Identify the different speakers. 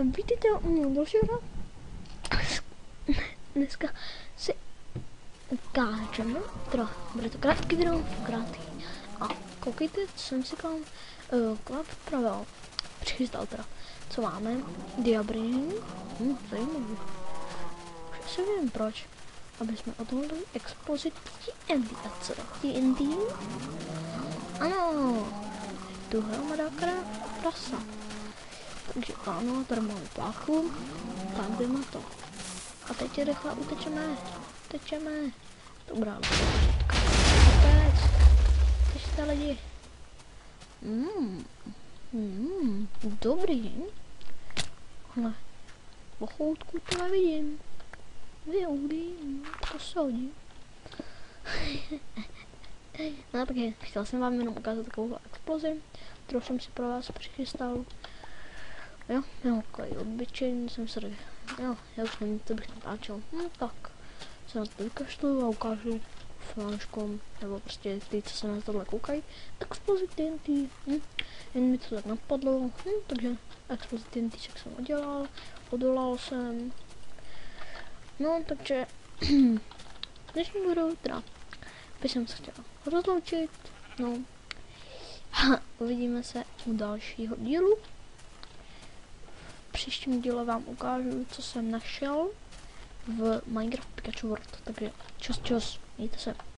Speaker 1: Vítejte u mě dalšího. Dneska si ukážeme, teda bude to krátký video, krátký. A koukejte, co jsem si připravil, přichystal teda, co máme, Diabrin, zajímavý. Už asi nevím proč, aby jsme odhodli explozit TNT, a co TNT? Ano, tu hromada prasa. Takže ano, tady máme pláchu, tam jdeme to. A teď je rychle utečeme. Dobrá, opět, teďte lidi. Dobrý. Ale pochoutku to nevidím. To se hodí. No tak chtěl jsem vám jenom ukázat takovou explozi, kterou jsem si pro vás přichystal. Jo, takový obyčejný jsem se řekl. Jo, já už nevím, co bych natáčel. Tak se na to vykašlu a ukážu fanouškům, nebo prostě ty, co se na tohle koukají, explozi TNT. Jen mi to tak napadlo, takže explozi TNT jsem odolal jsem. No, takže dnešní video teda bych jsem se chtěla rozloučit, no. Uvidíme se u dalšího dílu. V příštím díle vám ukážu, co jsem našel v Minecraft Pikachu World, takže čus, mějte se.